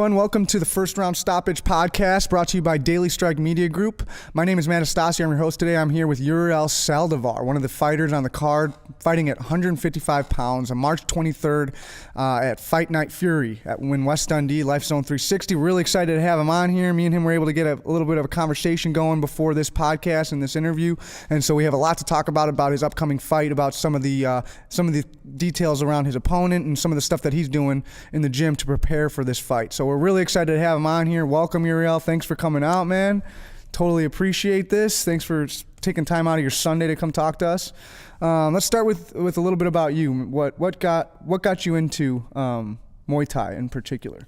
everyone. Welcome to the First Round Stoppage podcast brought to you by Daily Strike Media Group. My name is Mat Astacio. I'm your host today. I'm here with Uriel Saldivar, one of the fighters on the card, fighting at 155 pounds on March 23rd at Fight Night Fury in West Dundee, Life Zone 360. We're really excited to have him on here. Me and him were able to get a little bit of a conversation going before this podcast and this interview, and so we have a lot to talk about his upcoming fight, about some of the details around his opponent and some of the stuff that he's doing in the gym to prepare for this fight. So we're really excited to have him on here. Welcome, Uriel. Thanks for coming out, man. Totally appreciate this. Thanks for taking time out of your Sunday to come talk to us. Let's start with a little bit about you. What got you into Muay Thai in particular?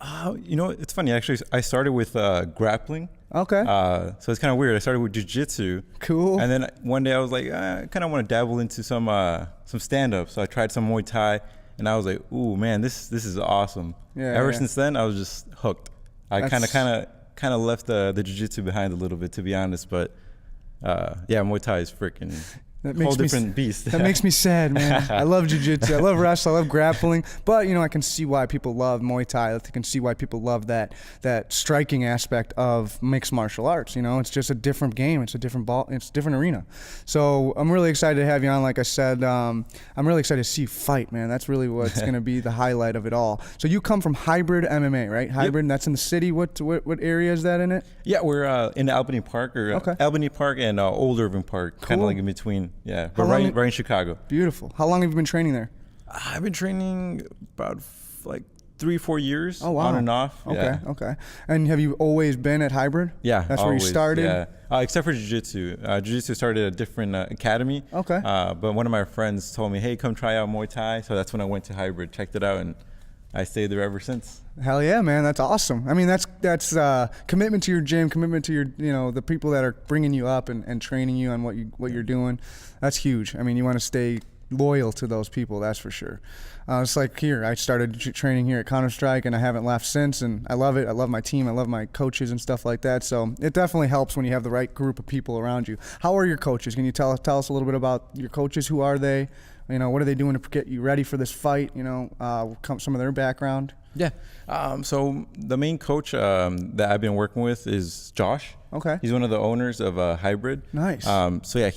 It's funny. Actually, I started with grappling. Okay. So it's kind of weird. I started with jiu-jitsu. Cool. And then one day I was like, I kind of want to dabble into some stand-up. So I tried some Muay Thai, and I was like, ooh, man, this is awesome. Yeah. Ever since then, I was just hooked. I kind of left the jiu-jitsu behind a little bit, to be honest. But Muay Thai is freaking whole different beast. That makes me sad, man. I love jiu-jitsu. I love wrestling. I love grappling. But, I can see why people love Muay Thai. I can see why people love that striking aspect of mixed martial arts. It's just a different game. It's a different ball. It's a different arena. So I'm really excited to have you on. Like I said, I'm really excited to see you fight, man. That's really what's going to be the highlight of it all. So you come from Hybrid MMA, right? Hybrid, yep. And that's in the city. What area is that in it? Yeah, we're in Albany Park, Albany Park and Old Irving Park, kind of like in between. Yeah, but right in Chicago. Beautiful. How long have you been training there? I've been training about 3-4 years. Oh, wow. On and off. Okay. And have you always been at Hybrid? Yeah, that's always, where you started? Yeah, except for jiu-jitsu. Jiu-jitsu started at a different academy. Okay. But one of my friends told me, hey, come try out Muay Thai. So that's when I went to Hybrid, checked it out, and I stayed there ever since. Hell yeah, man. That's awesome. I mean, that's commitment to your gym, commitment to your, the people that are bringing you up and training you on what you're doing. That's huge. I mean, you want to stay loyal to those people, that's for sure. It's like here, I started training here at Counter-Strike, and I haven't left since, and I love it. I love my team. I love my coaches and stuff like that. So it definitely helps when you have the right group of people around you. How are your coaches? Can you tell us a little bit about your coaches? Who are they? What are they doing to get you ready for this fight? Some of their background. Yeah. So the main coach that I've been working with is Josh. Okay. He's one of the owners of Hybrid. Nice.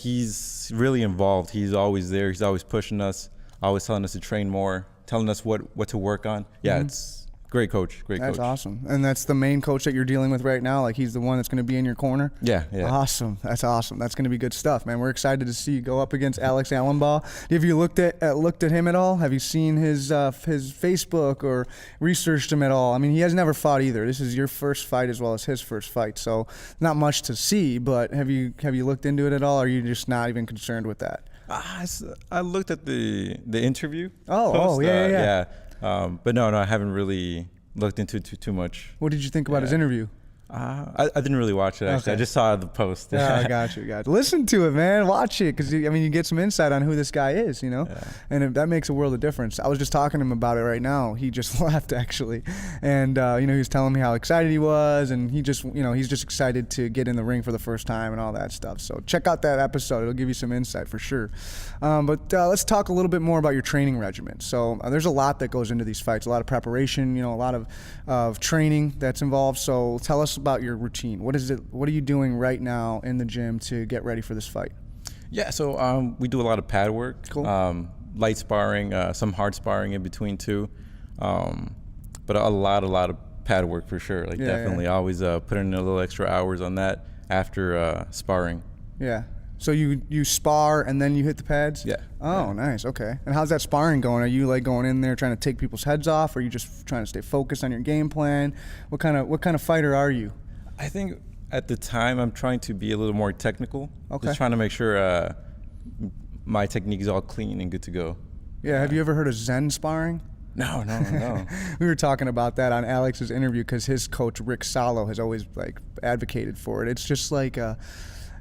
He's really involved. He's always there. He's always pushing us, always telling us to train more, telling us what to work on. Yeah, It's great coach. That's awesome. And that's the main coach that you're dealing with right now? Like, he's the one that's going to be in your corner? Yeah. Awesome. That's awesome. That's going to be good stuff, man. We're excited to see you go up against Alex Alumbaugh. Have you looked at him at all? Have you seen his Facebook or researched him at all? I mean, he has never fought either. This is your first fight as well as his first fight, so not much to see, but have you looked into it at all, or are you just not even concerned with that? I looked at the interview. Yeah. But no, I haven't really looked into it too much. What did you think about his interview? I didn't really watch it, actually. Okay. I just saw the post. Yeah, I got you. Listen to it, man. Watch it, because you get some insight on who this guy is, and that makes a world of difference. I was just talking to him about it right now. He just left, actually, and he was telling me how excited he was, and he's just excited to get in the ring for the first time and all that stuff. So check out that episode. It'll give you some insight for sure. But let's talk a little bit more about your training regimen. So there's a lot that goes into these fights, a lot of preparation, a lot of training that's involved. So tell us about your routine. What are you doing right now in the gym to get ready for this fight? Yeah, so we do a lot of pad work. Cool. Light sparring, some hard sparring in between too, but a lot of pad work for sure. Definitely. Yeah. Always put in a little extra hours on that after sparring. Yeah. So you spar and then you hit the pads? Yeah. Oh, nice. Okay. And how's that sparring going? Are you going in there trying to take people's heads off, or are you just trying to stay focused on your game plan? What kind of fighter are you? I think at the time I'm trying to be a little more technical. Okay. Just trying to make sure my technique is all clean and good to go. Yeah. Have you ever heard of Zen sparring? No. We were talking about that on Alex's interview, because his coach Rick Salo has always advocated for it. It's just like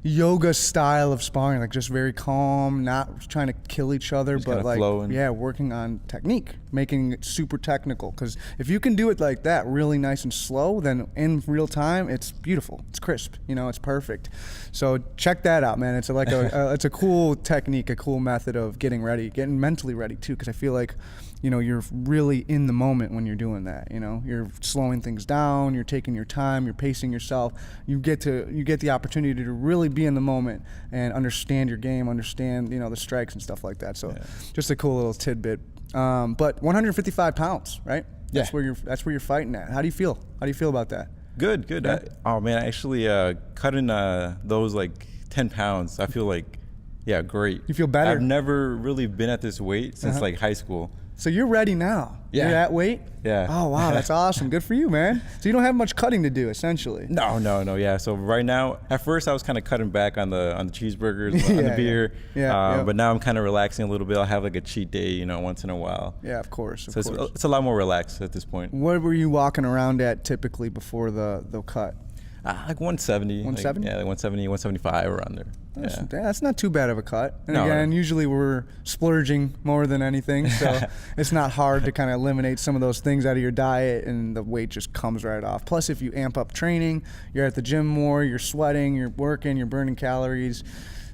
yoga style of sparring, like just very calm, not trying to kill each other, just but like flowing. Yeah, working on technique, making it super technical. Because if you can do it like that, really nice and slow, then in real time, it's beautiful, it's crisp, it's perfect. So check that out, man. It's like it's a cool technique, a cool method of getting ready, getting mentally ready too. Because I feel like you're really in the moment when you're doing that. You're slowing things down, you're taking your time, you're pacing yourself. You get the opportunity to really be in the moment and understand your game, understand the strikes and stuff like that. So just a cool little tidbit. But 155 pounds, right? That's where you're fighting at. How do you feel? How do you feel about that? Good. Yeah. Oh man, actually cutting those like 10 pounds, I feel like great. You feel better? I've never really been at this weight since like high school. So you're ready now? Yeah. You're at weight? Yeah. Oh, wow, that's awesome. Good for you, man. So you don't have much cutting to do, essentially. No. Yeah. So right now, at first I was kind of cutting back on the cheeseburgers, on the beer. Yeah. But now I'm kind of relaxing a little bit. I'll have like a cheat day, once in a while. Yeah, of course. So it's a lot more relaxed at this point. What were you walking around at typically before the cut? Like 170. 170? Like 170, 175 around there. That's not too bad of a cut. And No. again, usually we're splurging more than anything, so it's not hard to kind of eliminate some of those things out of your diet, and the weight just comes right off. Plus, if you amp up training, you're at the gym more, you're sweating, you're working, you're burning calories.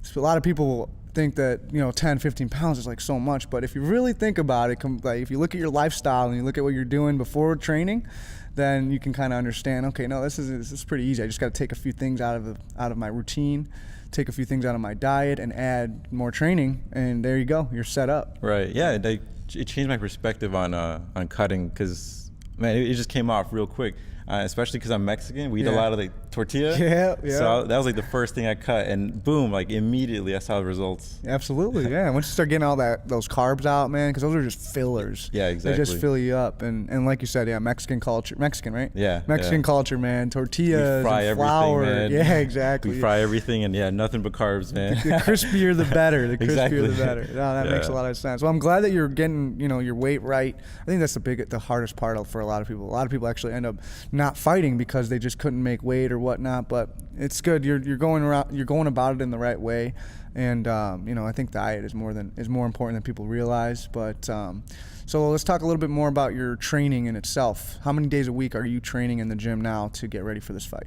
So a lot of people think that 10, 15 pounds is like so much, but if you really think about it, like if you look at your lifestyle and you look at what you're doing before training, then you can kind of understand, okay, no, this is pretty easy. I just got to take a few things out of my routine, take a few things out of my diet, and add more training, and there you go, you're set up. Right. Yeah. It changed my perspective on cutting, because man, it just came off real quick. Especially because I'm Mexican, we eat a lot of like tortilla. Yeah. So that was like the first thing I cut, and boom, like immediately I saw the results. Absolutely, yeah. Once you start getting all those carbs out, man, because those are just fillers. Yeah, exactly. They just fill you up, and like you said, Mexican culture, right? Yeah. Mexican culture, man. Tortillas, we fry and flour. everything, man. Yeah, exactly. We fry everything, and nothing but carbs, man. The crispier the better. The crispier Exactly. the better. No, that makes a lot of sense. Well, I'm glad that you're getting your weight right. I think that's the hardest part for a lot of people. A lot of people actually end up not fighting because they just couldn't make weight or whatnot. But it's good. You're going about it in the right way, and I think diet is more important than people realize. But so let's talk a little bit more about your training in itself. How many days a week are you training in the gym now to get ready for this fight?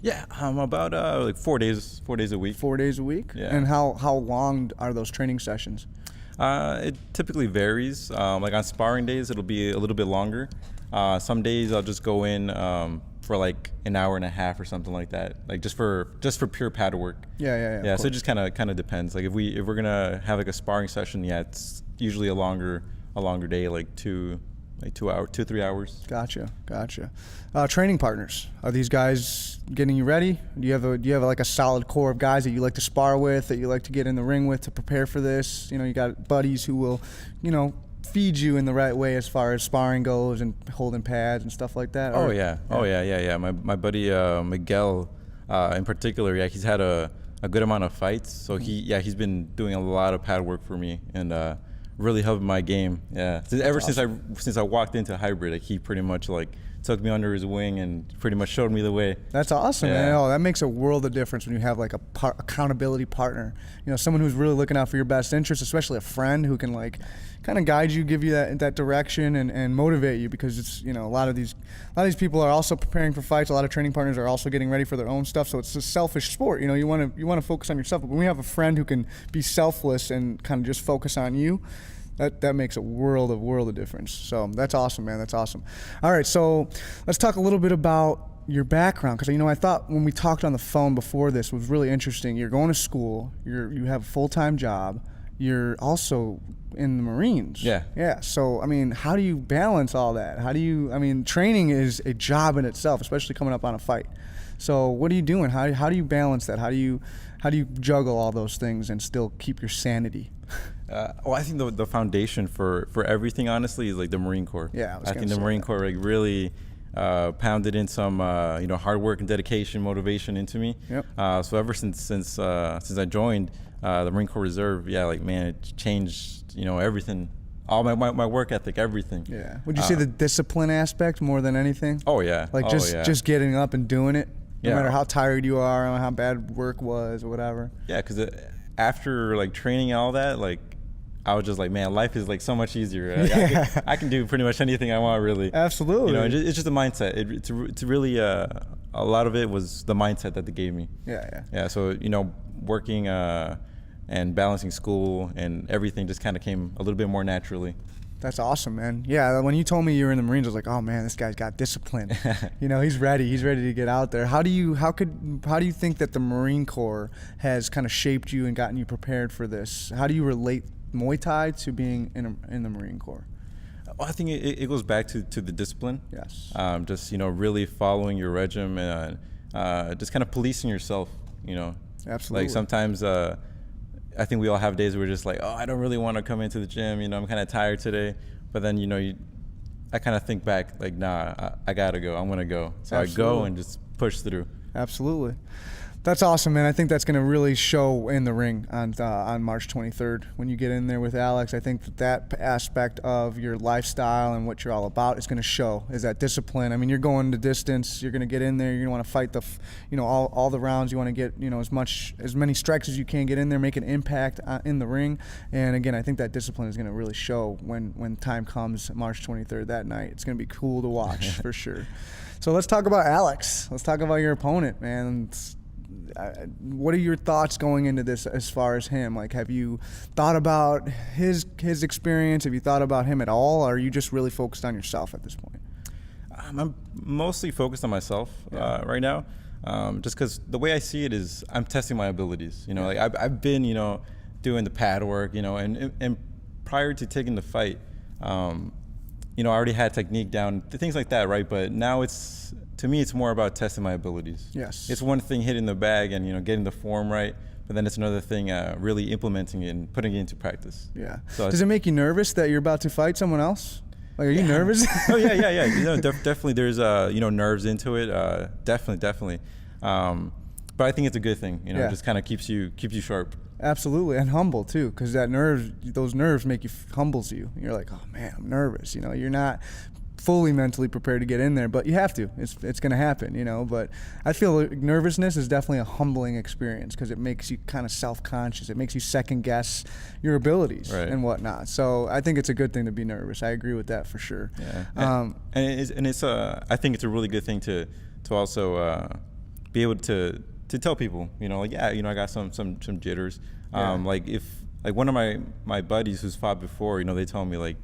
Yeah, about like 4 days a week. 4 days a week? Yeah. And how long are those training sessions? It typically varies. Like on sparring days, it'll be a little bit longer. Some days I'll just go in for like an hour and a half or something like that, like just for pure pad work. Yeah. So it just kind of depends. Like if we're gonna have like a sparring session, it's usually a longer day, like 2 hours, 2-3 hours. Gotcha. Training partners, are these guys getting you ready? Do you have like a solid core of guys that you like to spar with, that you like to get in the ring with to prepare for this? You got buddies who will, feed you in the right way as far as sparring goes and holding pads and stuff like that? Oh yeah. My buddy Miguel, in particular, he's had a good amount of fights, so he's been doing a lot of pad work for me, and really helped my game. Yeah, since I walked into hybrid, like, he pretty much like took me under his wing and pretty much showed me the way. That's awesome, man. Oh, that makes a world of difference when you have like a accountability partner. Someone who's really looking out for your best interest, especially a friend who can like kind of guide you, give you that direction, and motivate you, because it's a lot of these people are also preparing for fights. A lot of training partners are also getting ready for their own stuff. So it's a selfish sport. You want to focus on yourself. But when we have a friend who can be selfless and kind of just focus on you, that makes a world of difference. So that's awesome, man. That's awesome. All right, so let's talk a little bit about your background, because I thought when we talked on the phone before this was really interesting. You're going to school. You have a full-time job. You're also in the Marines. Yeah. So how do you balance all that? Training is a job in itself, especially coming up on a fight. So what are you doing? How do you balance that? How do you juggle all those things and still keep your sanity? Well, I think the foundation for everything, honestly, is like the Marine Corps. Yeah, I think the Marine Corps like really pounded in some hard work and dedication, motivation into me. Yep. So ever since I joined the Marine Corps Reserve, it changed everything. All my work ethic, everything. Yeah. Would you say the discipline aspect more than anything? Oh yeah. Like just getting up and doing it? no Yeah. matter how tired you are, or how bad work was, or whatever. Yeah, because after like training and all that, like I was just like, man, life is like so much easier. I can do pretty much anything I want, really. Absolutely. You know, it's just a mindset. It's really a lot of it was the mindset that they gave me. Yeah. So you know, working and balancing school and everything just kind of came a little bit more naturally. That's awesome, man. Yeah, when you told me you were in the Marines, I was like, oh man, this guy's got discipline. You know, he's ready. He's ready to get out there. How do you think that the Marine Corps has kind of shaped you and gotten you prepared for this? How do you relate Muay Thai to being in the Marine Corps? Well, I think it goes back to the discipline. Yes. Just, you know, really following your regime and just kind of policing yourself, you know. Absolutely. Like sometimes I think we all have days where we're just like, oh, I don't really want to come into the gym, you know, I'm kind of tired today. But then, you know, I kind of think back like, nah, I got to go. I'm going to go. So Absolutely. I go and just push through. Absolutely. That's awesome, man. I think that's going to really show in the ring on March 23rd when you get in there with Alex. I think that aspect of your lifestyle and what you're all about is going to show, is that discipline. I mean, you're going the distance. You're going to get in there. You're going to want to fight all the rounds. You want to get, you know, as many strikes as you can, get in there, make an impact in the ring. And again, I think that discipline is going to really show when time comes March 23rd that night. It's going to be cool to watch for sure. So let's talk about Alex. Let's talk about your opponent, man. What are your thoughts going into this as far as him? Like, have you thought about his experience? Have you thought about him at all? Or are you just really focused on yourself at this point? I'm mostly focused on myself right now, just because the way I see it is I'm testing my abilities. You know, like I've been, you know, doing the pad work, you know, and prior to taking the fight, you know, I already had technique down, things like that, right? But now to me, it's more about testing my abilities. Yes. It's one thing hitting the bag and, you know, getting the form right, but then it's another thing really implementing it and putting it into practice. Yeah. So does it make you nervous that you're about to fight someone else? Like, are you nervous? Oh yeah. You know, definitely there's you know, nerves into it. Definitely. But I think it's a good thing. You know, it just kind of keeps you sharp. Absolutely, and humble too, because those nerves make you humbles you. You're like, oh man, I'm nervous. You know, you're not fully mentally prepared to get in there, but you have to. It's going to happen, you know. But I feel like nervousness is definitely a humbling experience because it makes you kind of self-conscious. It makes you second guess your abilities and whatnot. So I think it's a good thing to be nervous. I agree with that for sure. Yeah. It's I think it's a really good thing to also be able to tell people, you know, like, yeah, you know, I got some jitters. Like if one of my buddies who's fought before, you know, they told me like,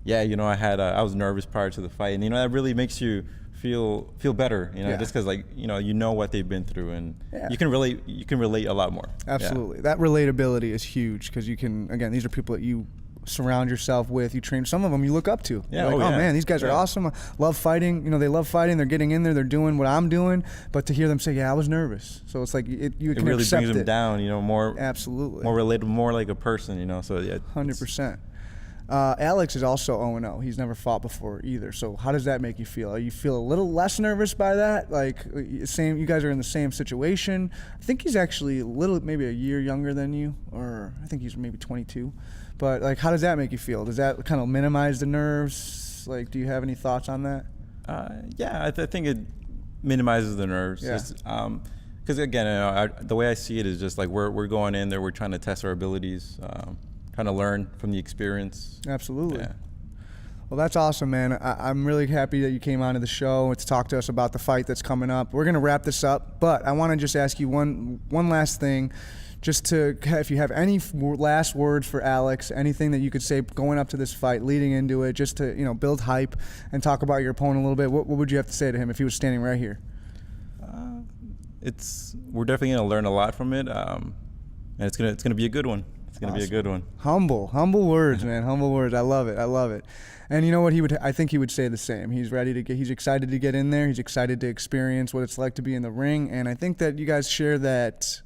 yeah, you know, I was nervous prior to the fight, and you know that really makes you feel better, you know, just because like you know what they've been through, and you can relate a lot more. Absolutely, that relatability is huge because you can, again, these are people that you surround yourself with, you train. Some of them you look up to. Yeah. You're like, oh man, these guys are awesome. Love fighting. You know, they love fighting. They're getting in there. They're doing what I'm doing. But to hear them say, yeah, I was nervous. So it's like you can really accept brings them down. You know, more absolutely more relatable, more like a person. You know, so yeah, 100%. Alex is also 0-0. He's never fought before either. So how does that make you feel? You feel a little less nervous by that? Like, you guys are in the same situation. I think he's actually maybe a year younger than you, or I think he's maybe 22. But like, how does that make you feel? Does that kind of minimize the nerves? Like, do you have any thoughts on that? Yeah, I think it minimizes the nerves. Yeah. Because again, you know, the way I see it is just like we're going in there, we're trying to test our abilities. Trying to learn from the experience. Absolutely. Yeah. Well, that's awesome, man. I'm really happy that you came onto the show to talk to us about the fight that's coming up. We're going to wrap this up, but I want to just ask you one last thing, just if you have any last words for Alex, anything that you could say going up to this fight, leading into it, just to, you know, build hype and talk about your opponent a little bit. What would you have to say to him if he was standing right here? We're definitely going to learn a lot from it, and it's gonna be a good one. It's going to be a good one. Humble words, man. Humble words. I love it. And you know what? I think he would say the same. He's he's excited to get in there. He's excited to experience what it's like to be in the ring. And I think that you guys share that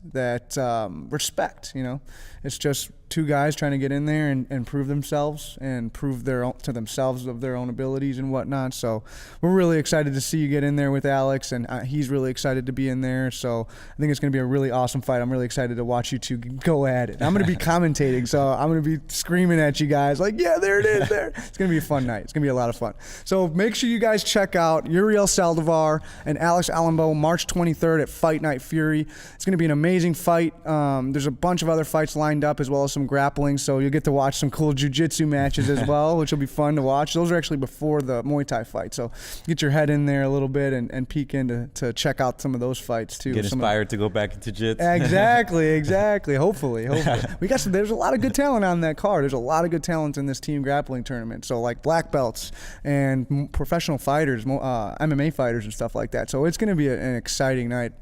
respect, you know. It's just two guys trying to get in there and prove themselves and prove to themselves of their own abilities and whatnot. So we're really excited to see you get in there with Alex, and he's really excited to be in there. So I think it's going to be a really awesome fight. I'm really excited to watch you two go at it. I'm going to be commentating, so I'm going to be screaming at you guys like, yeah, there it is, there. It's going to be a fun night. It's going to be a lot of fun. So make sure you guys check out Uriel Saldivar and Alex Alumbaugh March 23rd at Fight Night Fury. It's going to be an amazing fight. There's a bunch of other fights lined up as well as some grappling, so you'll get to watch some cool jiu-jitsu matches as well, which will be fun to watch. Those are actually before the Muay Thai fight, so get your head in there a little bit and peek in to check out some of those fights too. Get inspired to go back into jiu-jitsu. Exactly. Hopefully. There's a lot of good talent on that card. There's a lot of good talent in this team grappling tournament, so like black belts and professional fighters, MMA fighters and stuff like that. So it's going to be an exciting night.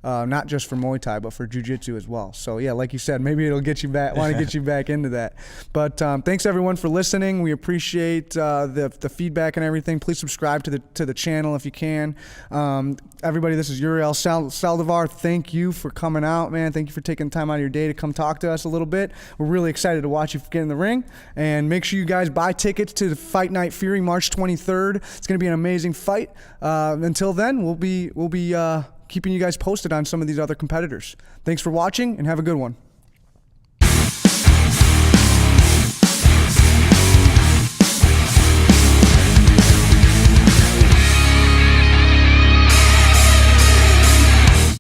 Not just for Muay Thai, but for Jiu-Jitsu as well. So yeah, like you said, maybe it'll get you back. Want to get you back into that. But thanks everyone for listening. We appreciate the feedback and everything. Please subscribe to the channel if you can. Everybody, this is Uriel Saldivar. Thank you for coming out, man. Thank you for taking time out of your day to come talk to us a little bit. We're really excited to watch you get in the ring. And make sure you guys buy tickets to the Fight Night Fury March 23rd. It's going to be an amazing fight. Until then, we'll be keeping you guys posted on some of these other competitors. Thanks for watching, and have a good one.